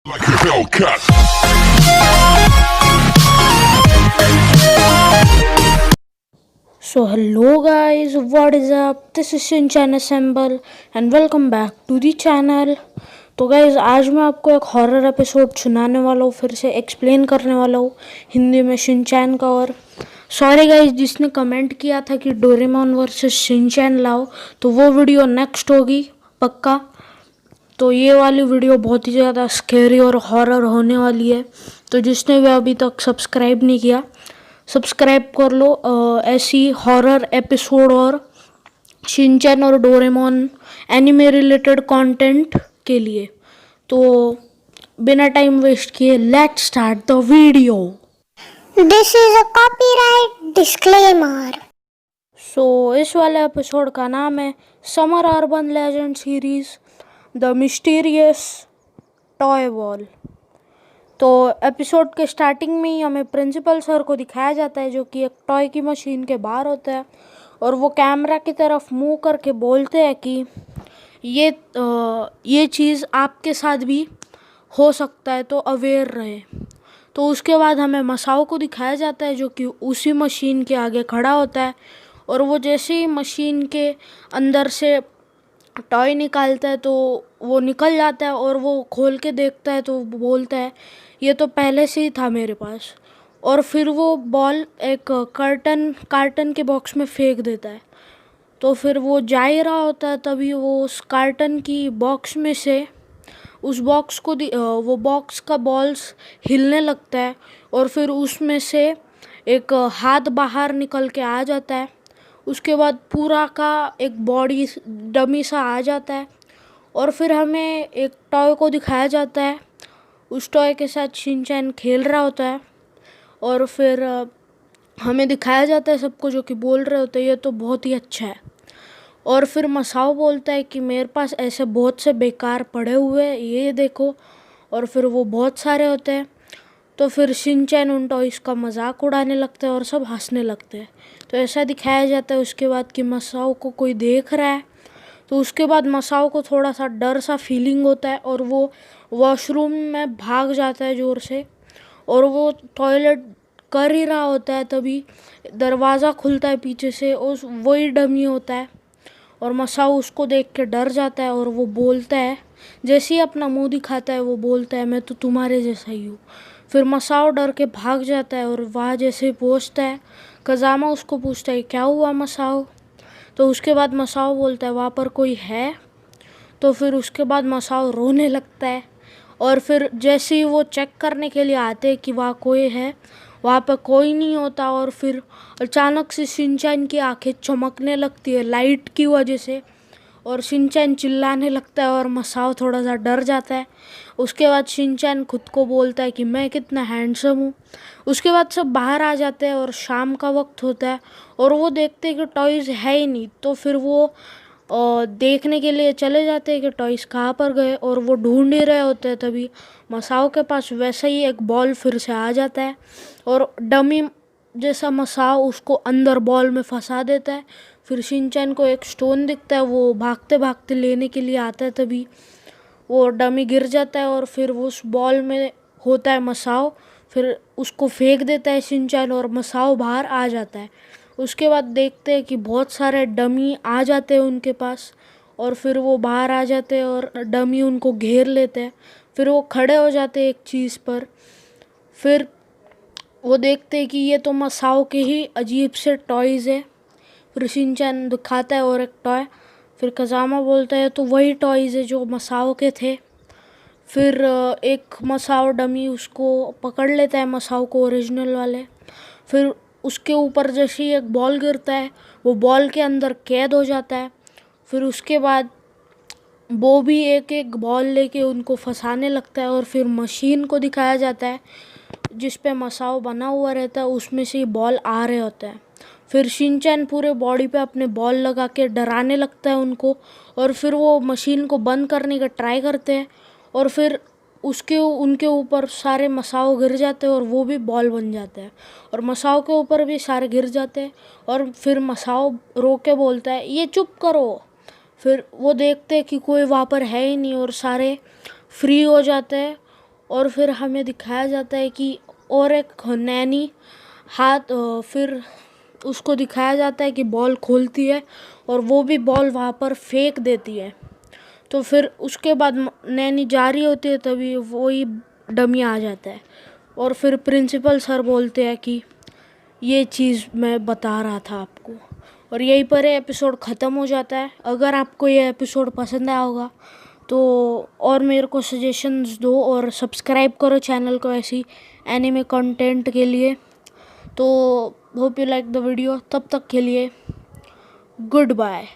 Like a Hellcat. So hello guys, what is up? This is Shinchan Assemble and welcome back to the channel. तो guys आज मैं आपको एक horror episode सुनाने वाला हूँ, फिर से एक्सप्लेन करने वाला हूँ हिंदी में शिनचैन का। और सॉरी गाइज़ जिसने कमेंट किया था कि डोरेमोन वर्सेस शिनचैन लाओ, तो वो वीडियो नेक्स्ट होगी पक्का। तो ये वाली वीडियो बहुत ही ज़्यादा स्कैरी और हॉरर होने वाली है, तो जिसने भी अभी तक सब्सक्राइब नहीं किया सब्सक्राइब कर लो ऐसी हॉरर एपिसोड और शिनचैन और डोरेमोन एनिमे रिलेटेड कंटेंट के लिए। तो बिना टाइम वेस्ट किए let's start the video. This is a copyright disclaimer. सो इस वाले एपिसोड का नाम है summer urban legend series the mysterious toy wall. तो एपिसोड के स्टार्टिंग में ही हमें प्रिंसिपल सर को दिखाया जाता है जो कि एक टॉय की मशीन के बाहर होता है, और वो कैमरा की तरफ मुंह करके बोलते हैं कि ये चीज़ आपके साथ भी हो सकता है, तो अवेयर रहे। तो उसके बाद हमें मसाओ को दिखाया जाता है जो कि उसी मशीन के आगे खड़ा होता है, और वो जैसे ही मशीन के अंदर से टॉय निकालता है तो वो निकल जाता है, और वो खोल के देखता है तो वो बोलता है ये तो पहले से ही था मेरे पास। और फिर वो बॉल एक कार्टन के बॉक्स में फेंक देता है। तो फिर वो जा ही रहा होता है, तभी वो उस कार्टन की बॉक्स में से उस बॉक्स को वो बॉक्स का बॉल्स हिलने लगता है, और फिर उसमें से एक हाथ बाहर निकल के आ जाता है। उसके बाद पूरा का एक बॉडी डमी सा आ जाता है, और फिर हमें एक टॉय को दिखाया जाता है। उस टॉय के साथ शिनचैन खेल रहा होता है, और फिर हमें दिखाया जाता है सबको जो कि बोल रहे होते हैं ये तो बहुत ही अच्छा है। और फिर मसाओ बोलता है कि मेरे पास ऐसे बहुत से बेकार पड़े हुए हैं, ये देखो। और फिर वो बहुत सारे होते हैं। तो फिर शिनचैन उन टॉयज़ का मजाक उड़ाने लगता है और सब हंसने लगते हैं। तो ऐसा दिखाया जाता है उसके बाद कि मसाओ को कोई देख रहा है। तो उसके बाद मसाओ को थोड़ा सा डर सा फीलिंग होता है, और वो वॉशरूम में भाग जाता है ज़ोर से, और वो टॉयलेट कर ही रहा होता है तभी दरवाज़ा खुलता है पीछे से, और वही डमी होता है। और मसाओ उसको देख के डर जाता है, और वो बोलता है जैसे ही अपना मुंह दिखाता है वो बोलता है मैं तो तुम्हारे जैसा ही हूँ। फिर मसाओ डर के भाग जाता है, और वहाँ जैसे ही पहुँचता है कज़ामा उसको पूछता है क्या हुआ मसाओ। तो उसके बाद मसाओ बोलता है वहाँ पर कोई है। तो फिर उसके बाद मसाओ रोने लगता है, और फिर जैसे ही वो चेक करने के लिए आते हैं कि वहाँ कोई है, वहाँ पर कोई नहीं होता। और फिर अचानक से शिनचैन की आंखें चमकने लगती है लाइट की वजह से, और शिनचैन चिल्लाने लगता है, और मसाओ थोड़ा सा डर जाता है। उसके बाद शिनचैन खुद को बोलता है कि मैं कितना हैंडसम हूँ। उसके बाद सब बाहर आ जाते हैं, और शाम का वक्त होता है, और वो देखते हैं कि टॉयज़ है ही नहीं। तो फिर वो देखने के लिए चले जाते हैं कि टॉयज़ कहाँ पर गए, और वो ढूंढ ही रहे होते हैं। तभी मसाओ के पास वैसा ही एक बॉल फिर से आ जाता है, और डमी जैसा मसाओ उसको अंदर बॉल में फंसा देता है। फिर शिनचैन को एक स्टोन दिखता है, वो भागते भागते लेने के लिए आता है, तभी वो डमी गिर जाता है, और फिर वो उस बॉल में होता है मसाओ। फिर उसको फेंक देता है शिनचैन, और मसाओ बाहर आ जाता है। उसके बाद देखते हैं कि बहुत सारे डमी आ जाते हैं उनके पास, और फिर वो बाहर आ जाते हैं और डमी उनको घेर लेते हैं। फिर वो खड़े हो जाते हैं एक चीज़ पर। फिर वो देखते हैं कि ये तो मसाओ के ही अजीब से टॉयज़ है। फिर शिनचैन दिखाता है और एक टॉय। फिर कज़ामा बोलता है तो वही टॉयज़ है जो मसाओ के थे। फिर एक मसाओ डमी उसको पकड़ लेता है, मसाओ को ओरिजिनल वाले। फिर उसके ऊपर जैसे ही एक बॉल गिरता है वो बॉल के अंदर कैद हो जाता है। फिर उसके बाद वो भी एक एक बॉल लेके उनको फंसाने लगता है, और फिर मशीन को दिखाया जाता है जिस पे मसाओ बना हुआ रहता है, उसमें से बॉल आ रहे होते हैं। फिर शिनचैन पूरे बॉडी पे अपने बॉल लगा के डराने लगता है उनको, और फिर वो मशीन को बंद करने का ट्राई करते हैं, और फिर उनके ऊपर सारे मसाओ गिर जाते हैं, और वो भी बॉल बन जाते हैं, और मसाओ के ऊपर भी सारे गिर जाते हैं। और फिर मसाओ रो के बोलता है ये चुप करो। फिर वो देखते हैं कि कोई वहाँ पर है ही नहीं, और सारे फ्री हो जाते हैं। और फिर हमें दिखाया जाता है कि और एक नैनी फिर उसको दिखाया जाता है कि बॉल खोलती है और वो भी बॉल वहाँ पर फेंक देती है। तो फिर उसके बाद नैनी जा रही होती है, तभी वही डमी आ जाता है और फिर प्रिंसिपल सर बोलते हैं कि ये चीज़ मैं बता रहा था आपको। और यहीं पर ये एपिसोड ख़त्म हो जाता है। अगर आपको ये एपिसोड पसंद आया होगा तो और मेरे को सजेशंस दो और सब्सक्राइब करो चैनल को ऐसी एनिमे कंटेंट के लिए। तो hope you like the video. तब तक के लिए गुड बाय।